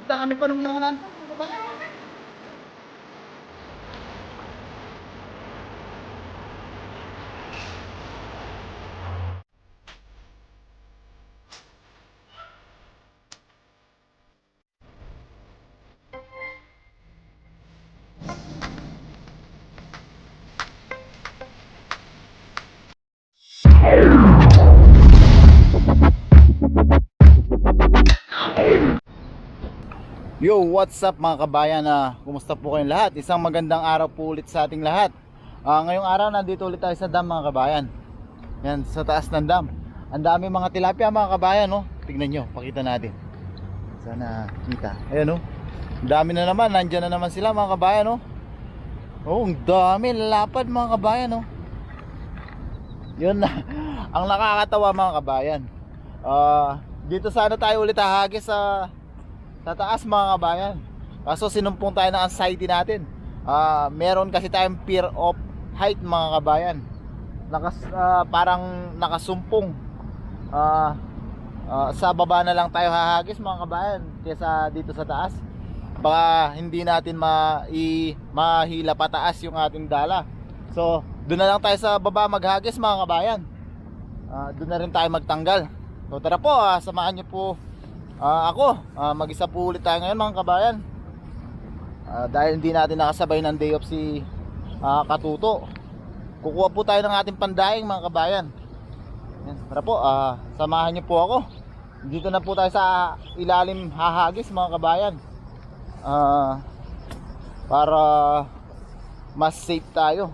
Dami pa nung mga nandun. Yo, what's up mga kabayan? Kumusta po kayong lahat? Isang magandang araw po ulit sa ating lahat. Ngayong araw nandito ulit tayo sa dam mga kabayan. Yan, sa taas ng dam. Ang dami mga tilapia mga kabayan, no? Tignan nyo, pakita natin. Sana kita. Ayan, no? Ang dami na naman, nandyan na naman sila mga kabayan, no? Oh, ang dami, lapad mga kabayan, no? Yun na. Ang nakakatawa mga kabayan. Dito sana tayo ulit hahagis sa taas mga kabayan. Kaso sinumpong tayo ng anxiety natin. Meron kasi tayong fear of height mga kabayan. Parang nakasumpong. Sa baba na lang tayo hahagis mga kabayan kaysa dito sa taas. Baka hindi natin mahila pataas yung ating dala. So doon na lang tayo sa baba maghagis mga kabayan. Doon na rin tayo magtanggal. So tara po, samahan niyo po ako. Mag-isa po ulit tayo ngayon mga kabayan. Dahil hindi natin nakasabay ng day off si Katuto. Kukuha po tayo ng ating pandaing mga kabayan. Yan, tara po, samahan niyo po ako. Dito na po tayo sa ilalim hahagis mga kabayan. Para mas safe tayo.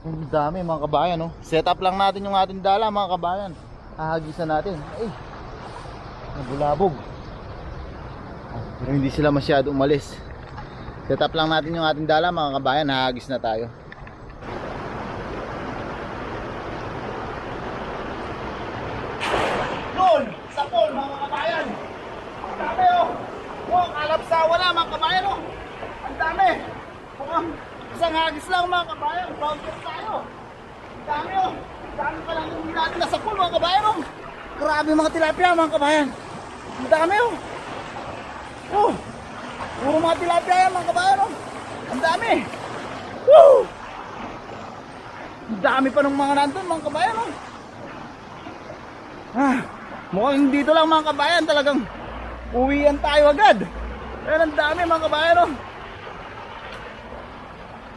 Ang dami mga kabayan, no? Set up lang natin yung ating dala mga kabayan. Hahagisan natin. Ay, nabulabog. Pero hindi sila masyado umalis. Set up lang natin yung ating dala mga kabayan. Hahagis na tayo. Doon! Sa pool mga kabayan! Ang dami oh! Oh, kalapsa wala mga kabayan oh! Ang dami! Isang hagis lang mga kabayan. Bouncer tayo. Ang dami oh! Ang dami pa lang yung natin nasa pool mga kabayan oh! Grabe mga tilapia mga kabayan. Ang dami oh. Oh. Puro mga tilapia yan mga kabayan oh. Ang dami. Woo. Ang dami pa ng mga nandun mga kabayan oh. Mukhang dito lang mga kabayan. Talagang uwian tayo agad. Ayan ang dami mga kabayan oh.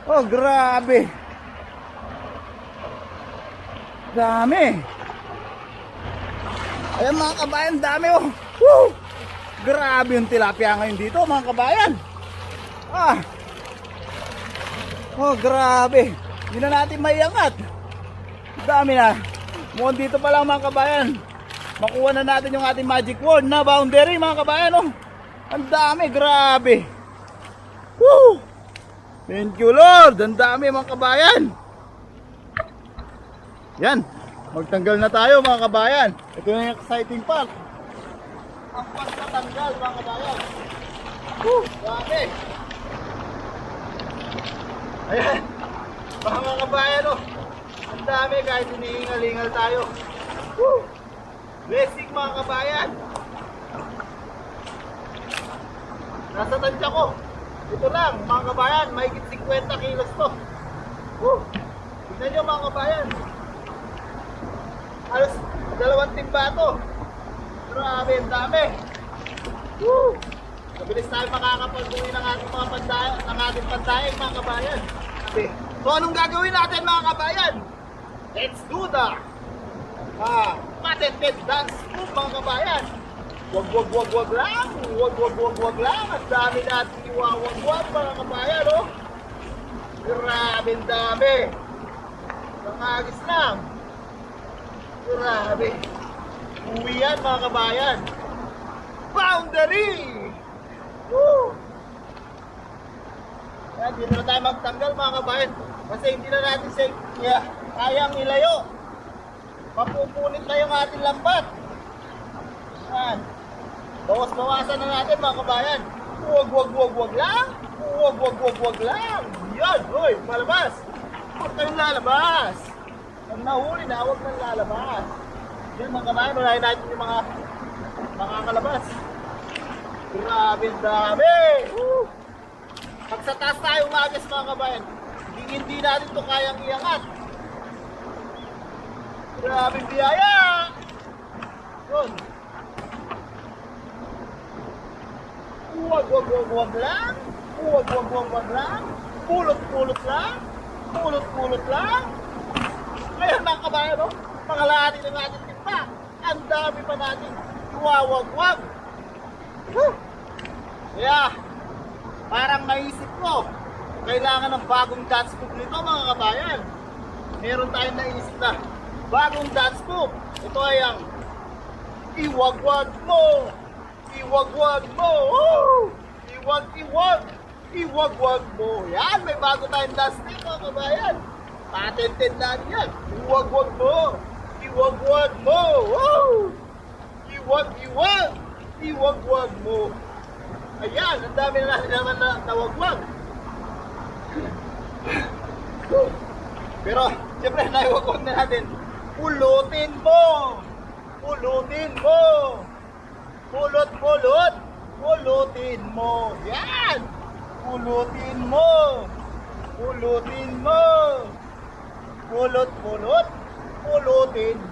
Oh grabe. Dami. Ayan mga kabayan, dami oh. Woo! Grabe yung tilapia ngayon dito mga kabayan. Oh grabe. Hindi na natin maiangat. Dami na. Mukhang dito pa lang mga kabayan. Makuha na natin yung ating magic wand na boundary mga kabayan oh. Ang dami, grabe. Woo! Thank you Lord. Ang dami mga kabayan. Yan. Magtanggal na tayo mga kabayan. Ito yung exciting part. Ang pagtatanggal mga kabayan. Dami. Ayan. Mga kabayan oh. Ang dami kahit hinihingal-hingal tayo. Blessing mga kabayan. Nasa tansya ko. Ito lang mga kabayan. Mahigit 50 kilos to. Tignan nyo mga kabayan. Halos 2 timba to. Grabe, ang dami. Mabilis tayo makakapag-uwi ng ating mga pandaing mga kabayan. So anong gagawin natin mga kabayan? Let's do the patented dance move mga kabayan. Wag lang. Wag lang. Ang dami natin iwawag-wag mga kabayan oh. Grabe, ang dami. Nakagis lang. Grabe. Uwi yan mga kabayan. Boundary! Woo! Yan, dito na tayo magtanggal mga kabayan. Kasi hindi na natin kayang ilayo. Mapupunit na yung ating lambat. Yan. Bawas-bawasan na natin mga kabayan. Wag lang. Wag lang. Yan, hoy, malabas. Huwag kayong lalabas. Pag nahuli na, huwag nang lalabas. Yan mga kabayan, unahin natin yung mga makakalabas. Grabe, dami! Woo! Pag sa taas tayo umagas mga kabayan, hindi natin ito kayang iangat. Grabe biyaya! Yun. Huwag lang. Huwag lang. Pulot lang. Pulot lang. Ngayon mga kabayan, no? Pangalahati na natin timpa. Ang dami pa natin. Iwawag-wag. Kaya, parang naisip ko, kailangan ng bagong dance book nito mga kabayan. Meron tayong naisip na bagong dance book. Ito ay ang iwagwag mo. Iwagwag mo. Woo! Iwagwag mo. Yan, may bago tayong dance book mga kabayan. Patented natin yan. Iwagwag mo. Iwagwag mo. Woo! Iwagwag mo. Ayan, ang dami na naman na nawagwag. Pero, siyempre, naiwagwag na natin. Pulutin mo. Pulutin mo. Yan. Pulutin mo. Pulutin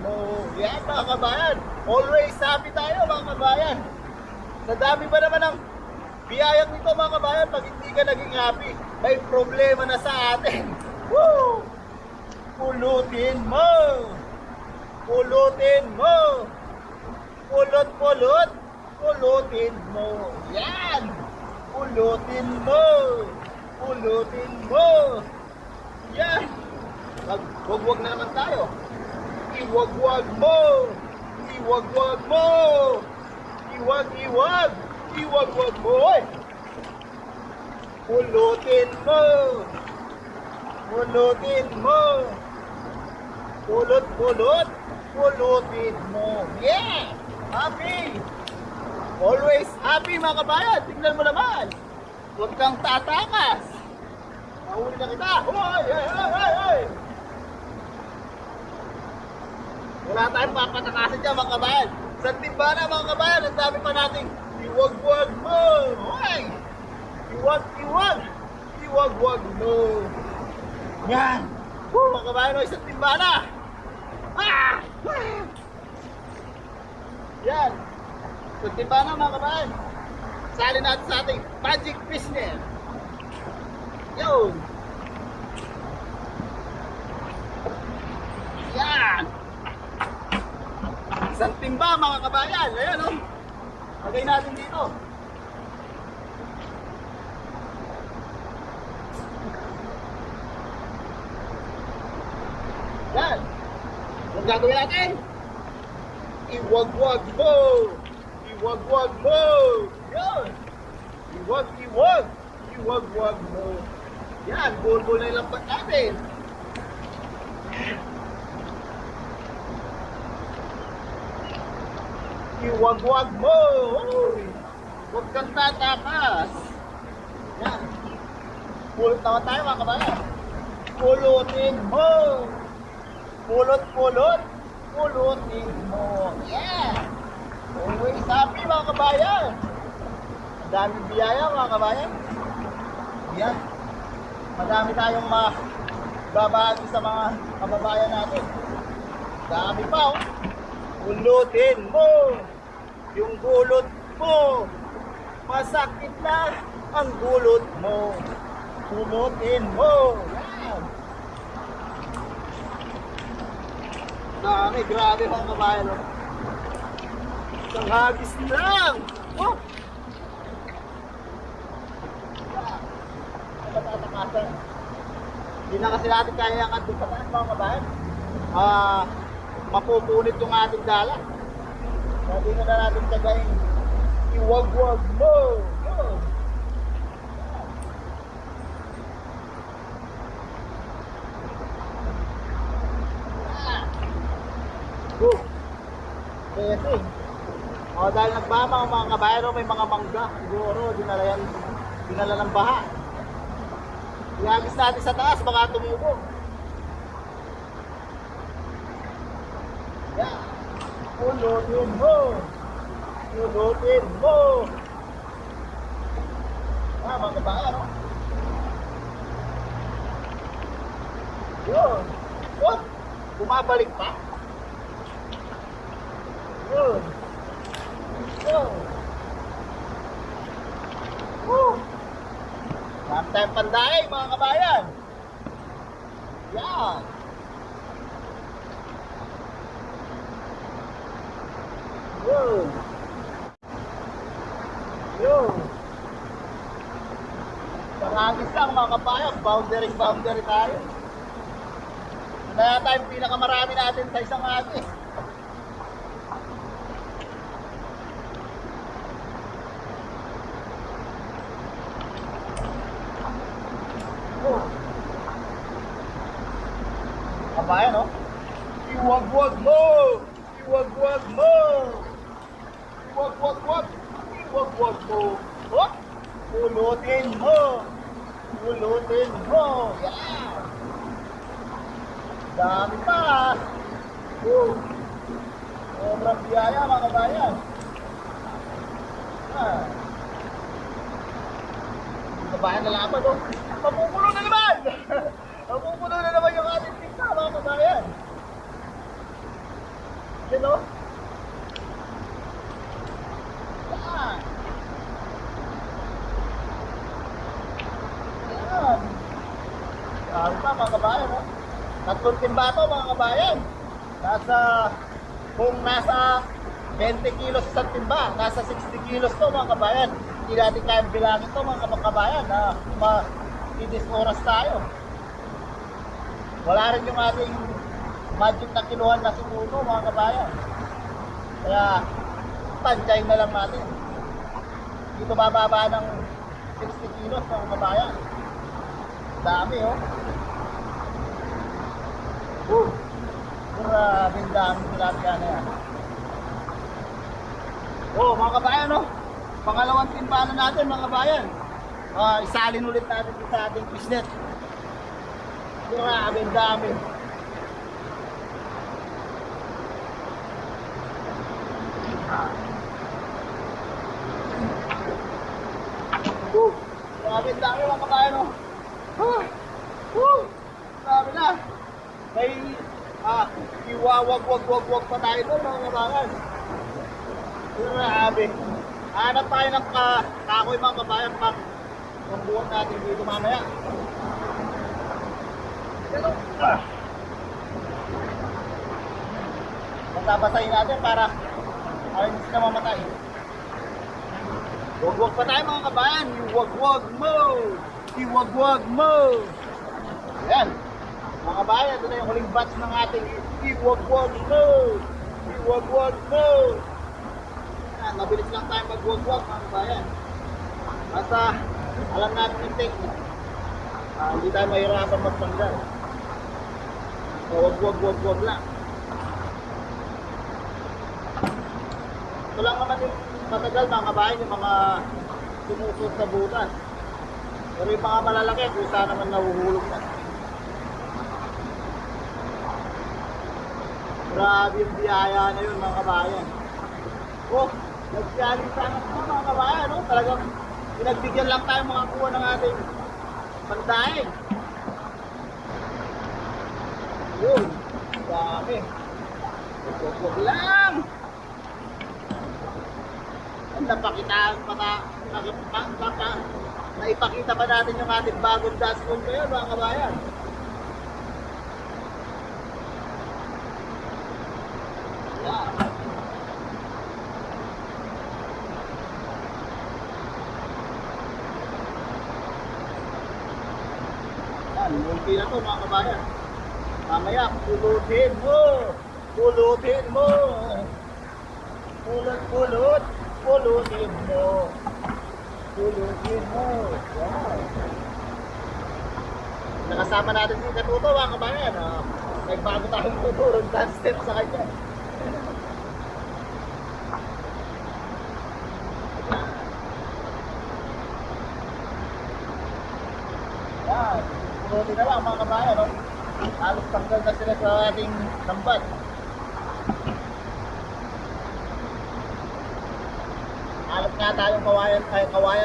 mo. Yan mga kabayan. Always happy tayo mga kabayan. Nadami pa naman ang biyayang nito mga kabayan. Pag hindi ka naging happy, may problema na sa atin. Woo! Pulutin mo. Pulutin mo. Yan. Pulutin mo. Yan. Wag-wag na naman tayo. Iwagwag mo. Iwagwag mo. Iwagwag mo. Oy. Pulutin mo. Pulutin mo. Yeah. Happy. Always happy mga kabayan. Tingnan mo naman. Huwag kang tatakas. Nahuli na kita. Hoy. Wala tayong papatakasin dyan mga kabayan. Sa timbana mga kabayan, ang dami pa nating iwagwag mo. Hoy. Iwagwag mo. Yan. Mga kabayan, isang timbana. Yan. Isang timbana mga kabayan. Sali natin sa ating magic business. Yun. Yan. Isang timba mga kabayan. Ayan o. Lagay natin dito. Yan. Anong gagawin natin? Iwagwag mo. Yan. Iwagwag mo. Yan. Bulbul na ilampat natin. Iwagwag mo. Huwag kang tatakas. Yan. Pulot naman tayo mga kabayan. Pulutin mo. Pulutin mo. Yeah. Always happy mga kabayan. Ang daming biyaya mga kabayan. Yan. Madami tayong babahagi sa mga kababayan natin. Dami pa oh. Pulutin mo. Yung gulot mo. Masakit na ang gulot mo. Pulutin mo. Yan. Dami, grabe mga kabayan. Oh. Isang hagis lang. Oh. Matatakasan. Hindi na kasi natin kaya yung doon sa taas mga kabayan. Mapupunit yung ating dala. Hindi na natin tagayin. Iwagwag mo. Yun. Kasi, dahil nagbama ang mga kabayan, may mga mangga. Siguro, dinala ng baha. Ihagis natin sa taas, baka tumubo. Yan. Pulutin mo. Mga kabayan, no? Yun. Oh, bumabalik pa. Yun. Yun. Woo. Samtang panday, mga kabayan. Yan. Yun. Yun. Paragis lang mga kabayan. Boundary tayo. Kaya tayo pinakamarami natin sa isang ate. Oh. Kabayan, no? Iwag-wag mo! Iwag-wag mo! Iwag-wag-wag! Iwag-wag mo! Oh! Pulutin mo! Pulutin mo! Yan! Dami pa! Sobrang biyaya mga kabayan! Yan! Kabayan na lang pa, no? Mapupuno na naman! Mapupuno na naman yung ating pizza, mga kabayan! Yan, no? Yan! Yan! Dami pa, mga kabayan, no? Tatlong timba to, mga kabayan. Kung nasa 20 kilos sa timba, nasa 60 kilos to, mga kabayan. Hindi natin kayang bilangin to, mga kabayan, na ma-idis oras tayo. Wala rin yung ating magic na kiluhan na sinuno, mga kabayan. Kaya, tansyahin na lang natin. Dito bababa ng 60 kilos, mga kabayan. Dami, oh. Grabing dami tilapia na yan. Oh, mga kabayan, no? Pangalawang timba na natin, mga kabayan. Isalin ulit natin sa ating fishnet. Grabing dami. Grabing dami, mga kabayan, no? Grabe na. May iwawag-wag-wag-wag pa tayo doon, mga kabayan. Grabe. Hanap tayo ng kakoy, mga kabayan, pang pambuhat natin dito mamaya. Pero, magbabasahin natin para hindi sila mamatay. Wag-wag pa tayo, mga kabayan. Iwag-wag mo! Iwag-wag mo! Ayan. Mga kabayan, ito na yung huling batch ng ating iwag-wag mo! Iwag-wag mo! Yan, mabilis lang tayo mag-wag-wag, mga kabayan. Basta, alam natin yung technique. Hindi tayo mahirapan magtanggal. So, wag-wag-wag-wag lang. Ito lang naman yung matagal, mga kabayan, yung mga sumusot sa butas. Pero yung mga malalaki, kusa naman nahuhulog na. Grabe yung biyaya na yun, mga kabayan. Oh, nagsiyaling sana ito, mga kabayan, no? Talagang pinagbigyan lang tayo makakuha ng ating pandaing. Yun, dami. Huwag lang. Ang napakitaan naipakita pa natin yung ating bagong dashboard ngayon, mga kabayan. Multi na to, mga kabayan. Mamaya, pulutin mo. Pulutin mo. Pulutin mo. Pulutin mo. Wow. Nakasama natin si Katuto, mga kabayan. Nagbago tayong tuturong dance step sa kanya. Yan. Pulutin na lang, mga kabayan. No? Halos tanggal na sila sa ating sambat. Halos nga tayong kawayan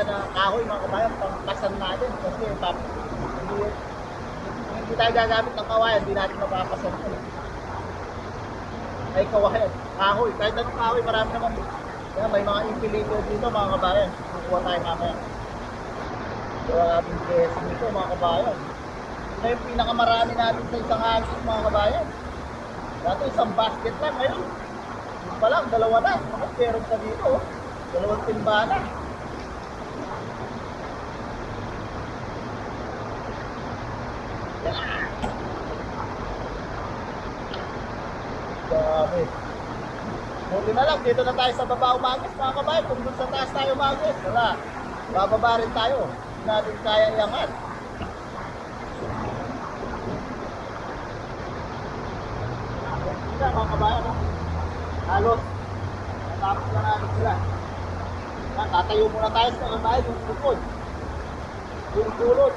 na kahoy mga kabayan, pangpasan natin. Kasi hindi tayo gagamit ng kawayan, hindi natin mapapasan. Ay kawayan, kahoy. Kahit anong kahoy, marami naman. Kaya may mga impilitor dito mga kabayan. Kukuha tayo mamaya. So, ating dressing nito mga kabayan. Ito yung pinakamarami natin sa isang hagis mga kabayan. Dati isang basket lang, ngayon pa lang, dalawa na. Meron pa dito, oh. Dalawang timbana. Dami. Buti na lang, dito na tayo sa baba umagis mga kabayan. Kung doon sa taas tayo umagis, wala. Bababa rin tayo. Hindi natin kaya iangat. Mga kabayan, halos natapos na natin sila. Tatayo muna tayo sa kabayan yung tukod, yung tulot.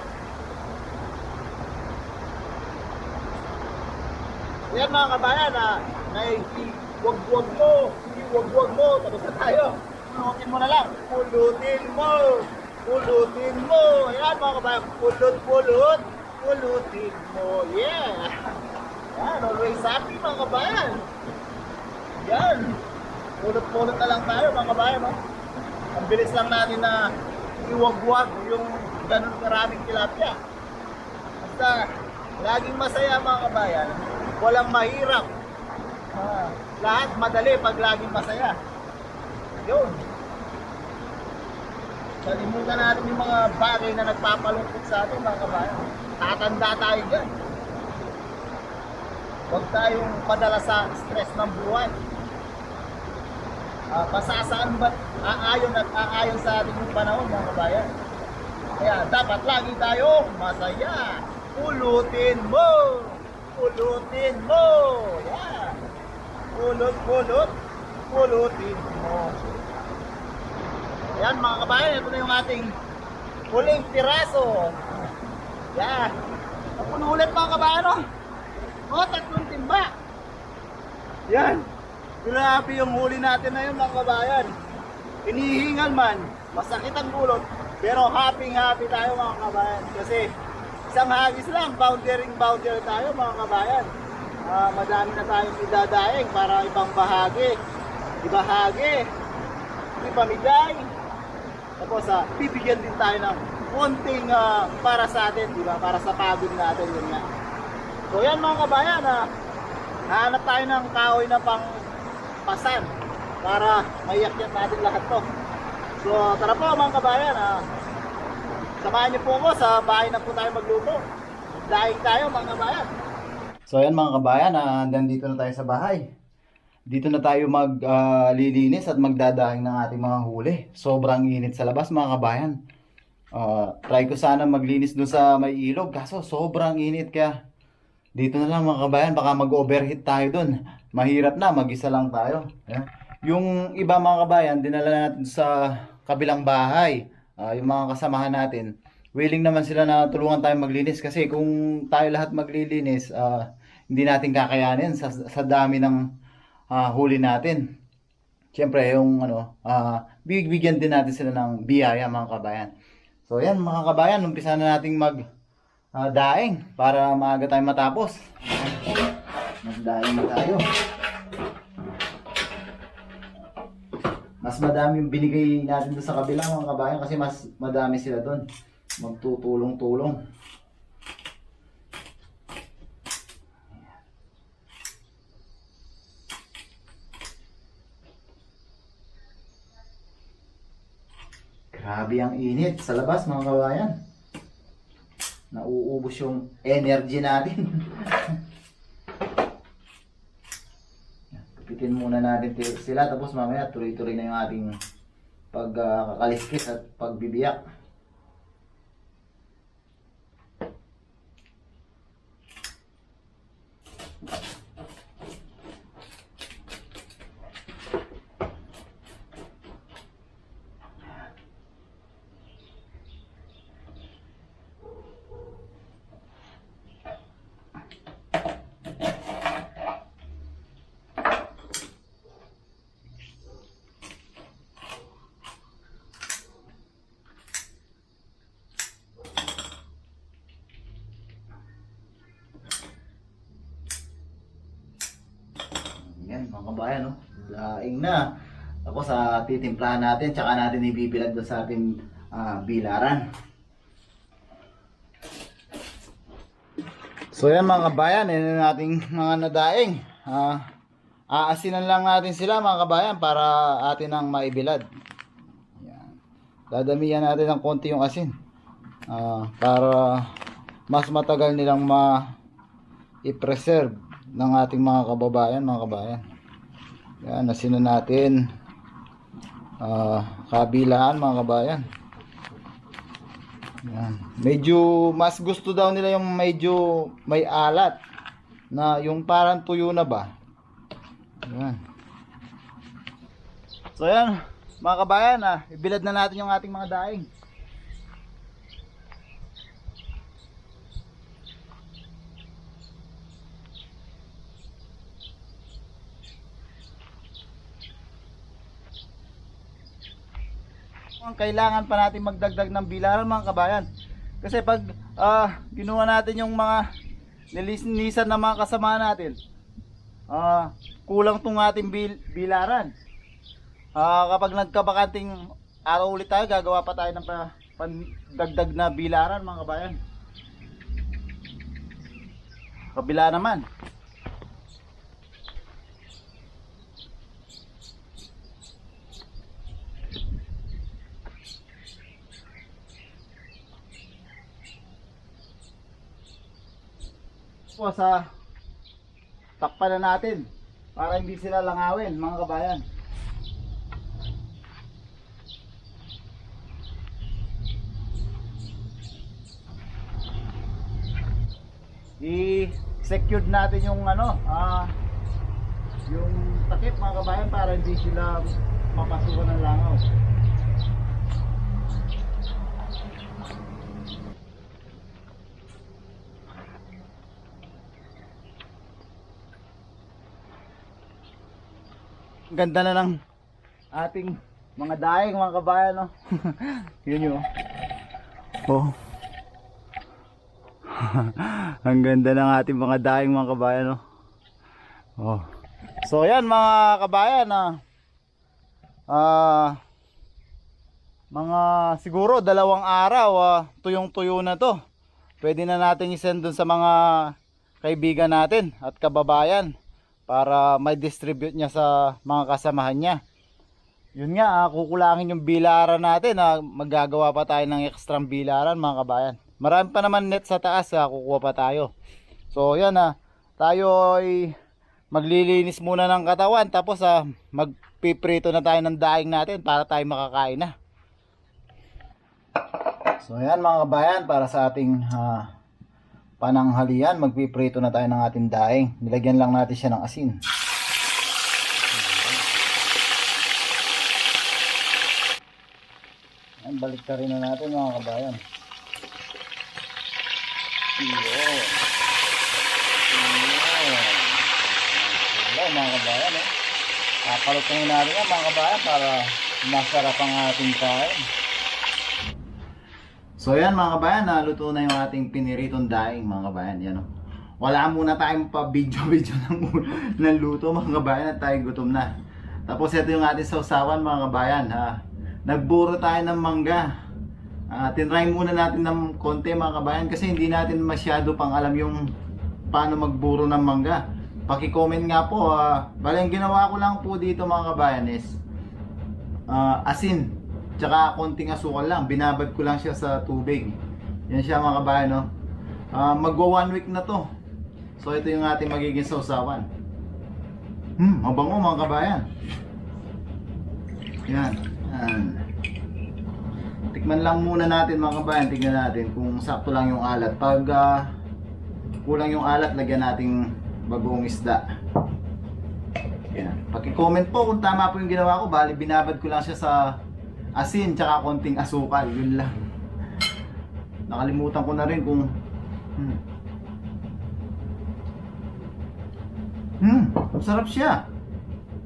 Yan mga kabayan, wag-wag mo, tapos na tayo. Pulutin mo na lang, pulutin mo. Ayan mga kabayan, pulutin mo, yeah. Yan, always happy mga kabayan. Yan. Pulot-pulot na lang tayo mga kabayan. No? Ang bilis lang natin na iwagwag yung ganun karaming tilapia. Basta, laging masaya mga kabayan. Walang mahirap. Lahat madali pag laging masaya. Yun. Kalimutan natin yung mga bagay na nagpapalungkot sa atin mga kabayan. Tatanda tayo dyan. Huwag tayong padala sa stress ng buhay. Pasasaan ba't aayon sa ating yung panahon mga kabayan. Kaya dapat lagi tayo masaya. Pulutin mo. Yeah. Pulutin mo. Ayan mga kabayan, ito na yung ating huling piraso. Yan. Napuno ulit mga kabayan, no? O, 3 timba. Yan. Grabe yung huli natin na yun mga kabayan. Hinihingal man, masakit ang gulot, pero happy tayo mga kabayan. Kasi isang hagis lang, boundary tayo mga kabayan. Madami na tayong idadaing para ibang bahagi. Ipamigay. Tapos bibigyan din tayo ng konting para sa atin, di ba? Para sa pagod natin yun nga. So yan mga kabayan, hanap tayo ng kahoy na pangpasan para maiakyat natin lahat to. So tara po mga kabayan, samahan niyo po ako sa bahay na po tayo magluto. Daing tayo mga kabayan. So yan mga kabayan, nandito na tayo sa bahay. Dito na tayo maglilinis at magdadahing ng ating mga huli. Sobrang init sa labas mga kabayan. Try ko sana maglinis doon sa may ilog, kaso sobrang init kaya dito na lang mga kabayan, baka mag-overheat tayo dun. Mahirap na, mag-isa lang tayo. Ayan. Yung iba mga kabayan, dinala natin sa kabilang bahay. Yung mga kasamahan natin, willing naman sila na tulungan tayo maglinis. Kasi kung tayo lahat maglilinis, hindi natin kakayanin sa dami ng huli natin. Siyempre, yung bigyan din natin sila ng biyaya mga kabayan. So yan mga kabayan, umpisa na nating daing para maaga tayo matapos. Magdaing na tayo. Mas madami yung binigay natin doon sa kabila mga kabayan kasi mas madami sila doon. Magtutulong-tulong. Grabe ang init sa labas mga kabayan. Nauubos yung energy natin. Kapitin muna natin sila tapos mamaya tuloy-tuloy na yung ating pagkakaliskis at pagbibiyak. na. Tapos titimplahan natin, tsaka natin ibibilad doon sa ating bilaran. So yan mga kabayan, yan ang ating mga nadaing. Aasinan lang natin sila mga kabayan para atin ang maibilad. Yan. Dadamihan natin ng konti yung asin. Para mas matagal nilang i-preserve ng ating mga kababayan, mga kabayan. Yan, asinan natin kabilaan mga kabayan. Yan. Medyo mas gusto daw nila yung medyo may alat na yung parang tuyo na ba. Yan. So yan mga kabayan, ibilad na natin yung ating mga daing. Kailangan pa natin magdagdag ng bilaran mga kabayan, kasi pag ginawa natin yung mga nilinisan ng mga kasama natin, kulang tong ating bilaran. Kapag nagkabakanting araw ulit tayo, gagawa pa tayo ng pandagdag na bilaran mga kabayan. Kabila naman, takpan na natin para hindi sila langawin mga kabayan. I-secured natin yung yung takip mga kabayan para hindi sila mapasukan ng langaw. Ganda na ng ating mga daing mga kabayan, no? Yun yun. Oh. Ang ganda ng ating mga daing mga kabayan, no? Oh. So yan mga kabayan, mga siguro 2 araw, tuyong-tuyo na to. Pwede na natin i-send dun sa mga kaibigan natin at kababayan para may distribute niya sa mga kasamahan niya. Yun nga, kukulangin yung bilaran natin, maggagawa pa tayo ng extra bilaran mga kabayan. Marami pa naman net sa taas, kukuha pa tayo. So yan, tayo ay maglilinis muna ng katawan, tapos magpiprito na tayo ng daing natin para tayo makakain na. So yan mga kabayan, para sa ating pananghalian, magpiprito na tayo ng ating daing. Nilagyan lang natin siya ng asin. Ayan, balik rin na natin mga kabayan. Hello mga kabayan, papalutin natin yan mga kabayan para masarap ang ating kain. So yan mga kabayan, naluto na yung ating piniritong daing mga kabayan. Yan, wala muna tayong pa video ng luto mga kabayan at tayo gutom na. Tapos ito yung ating sausawan mga kabayan. Nagburo tayo ng mangga. Tinry muna natin ng konti mga kabayan kasi hindi natin masyado pang alam yung paano magburo ng mangga. Paki-comment nga po. Bale, yung ginawa ko lang po dito mga kabayan is asin tsaka konting asukal lang, binabad ko lang siya sa tubig. Yan siya mga kabayan, no? Magwa 1 week na to. So ito yung ating magiging sausawan. Mabango mga kabayan. Yan. Tikman lang muna natin mga kabayan. Tignan natin kung sakto lang yung alat. Pag kulang yung alat, lagyan nating bagong isda. Yan. Paki-comment po kung tama po yung ginawa ko. Bali, binabad ko lang siya sa asin tsaka konting asukal, yun lang. Nakalimutan ko na rin kung masarap siya.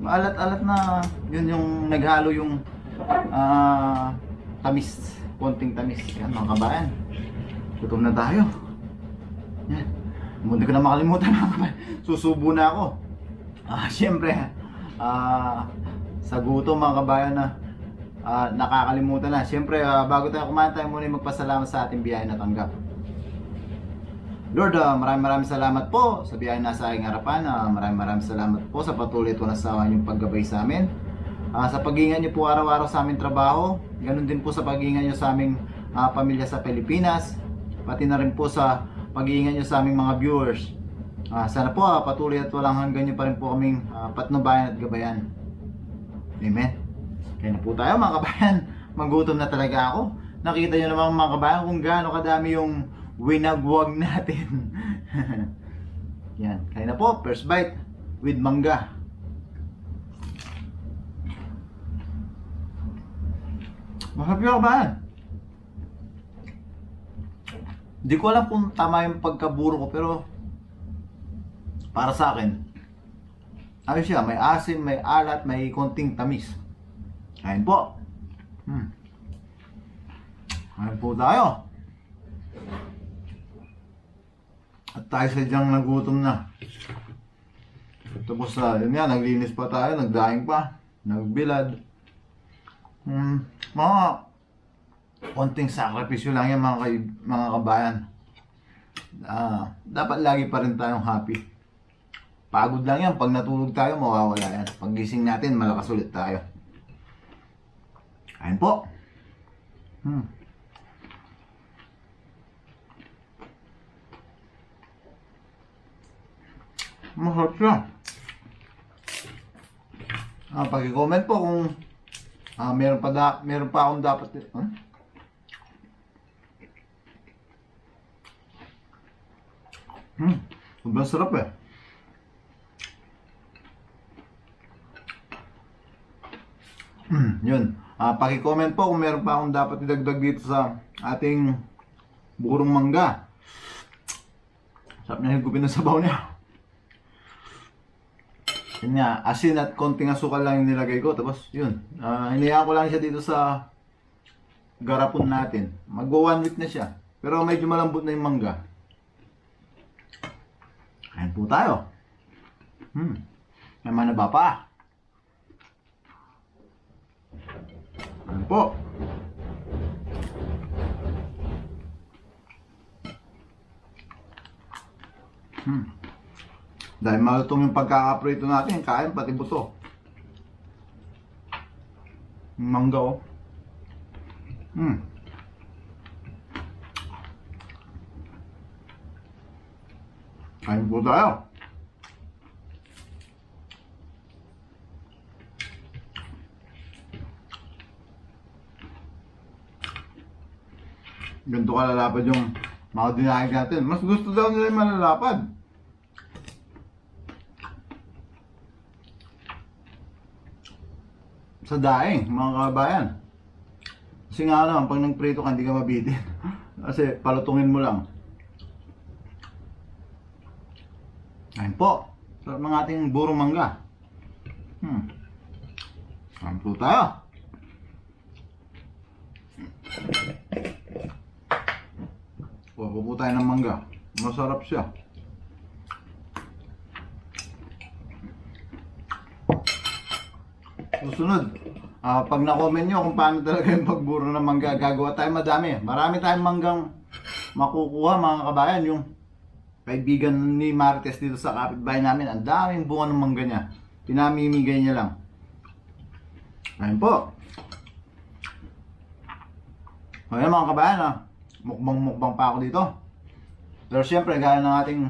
Maalat-alat na, yun yung naghalo yung tamis, konting tamis. Yan mga kabayan, gutom na tayo. Yan, hindi ko na makalimutan mga kabayan, susubo na ako. Syempre sa gutom mga kabayan na nakakalimutan na. Siyempre, bago tayo kumain, tayo muna magpasalamat sa ating biyaya na tanggap. Lord, maraming salamat po sa biyaya na sa aking harapan. Maraming salamat po sa patuloy at walang sawa niyong paggabay sa amin. Sa pag-iingat niyo po araw-araw sa aming trabaho, ganun din po sa pag-iingat niyo sa aming pamilya sa Pilipinas, pati na rin po sa pag-iingat niyo sa aming mga viewers. Sana po patuloy at walang hanggan niyo pa rin po kaming patnubayan at gabayan. Amen. Kaya na po tayo mga kabayan. Magutom na talaga ako. Nakita niyo naman mga kabayan kung gaano kadami yung winagwag natin. Yan. Kaya na po, first bite with mangga. Masarap yung kabayan. Hindi ko alam kung tama yung pagkaburo ko, pero para sa akin, ano siya, may asim, may alat, may konting tamis. Kain po. Kain po tayo. At tayo sadyang nagutom na. Tapos yun nga, naglinis pa tayo, nagdaing pa, nagbilad. Mga konting sakripisyo lang yan mga kabayan. Dapat lagi pa rin tayong happy. Pagod lang yan, pag natulog tayo mawawala yan. Pag gising natin, malakas ulit tayo. Kain po. Masarap siya. Pag-comment po kung meron pa akong dapat sobrang sarap eh. Yun. Paki-comment po kung meron pa akong dapat idagdag dito sa ating burong mangga. Sarap na higupin ng sabaw niya. Yun nga, asin at konting asukal lang yung nilagay ko. Tapos yun, hinayaan ko lang siya dito sa garapon natin. Mag-1 week na siya. Pero medyo malambot na yung mangga. Kain po tayo. May manaba pa. Kain po. Dahil malutong yung pagkakaprito natin, kain pati buto. Mangga oh. Kain po tayo. Ganito kalalapad yung mga dinaig natin. Mas gusto daw nila yung malalapad. Sa daing, mga kabayan. Kasi nga naman, pag nagprito ka, hindi ka mabitin. Kasi palutungin mo lang. Ayun po. Sarap ng ating burong mangga. Ayun po tayo. Kuha po tayo ng mangga. Masarap siya. Susunod, pag na-comment nyo kung paano talaga yung pagburo ng mangga, gagawa tayo madami. Marami tayong manggang makukuha mga kabayan. Yung kaibigan ni Marites dito sa kapitbahay namin, ang daming bunga ng mangga niya. Pinamimigay niya lang. Ayun po. Ayan mga kabayan, mukbang pa ako dito. Pero syempre, gaya ng ating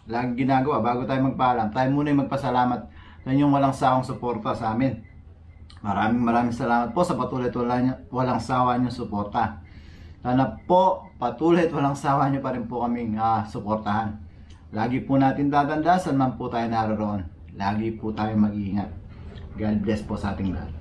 laging ginagawa, bago tayo magpaalam, tayo muna yung magpasalamat sa inyong walang sawang suporta sa amin. Maraming salamat po sa patuloy at walang sawa niyong suporta. Sana po patuloy at walang sawa niyo pa rin po kaming suportahan. Lagi po natin tatandaan saan man po tayo naroon. Lagi po tayo mag-iingat. God bless po sa ating lahat.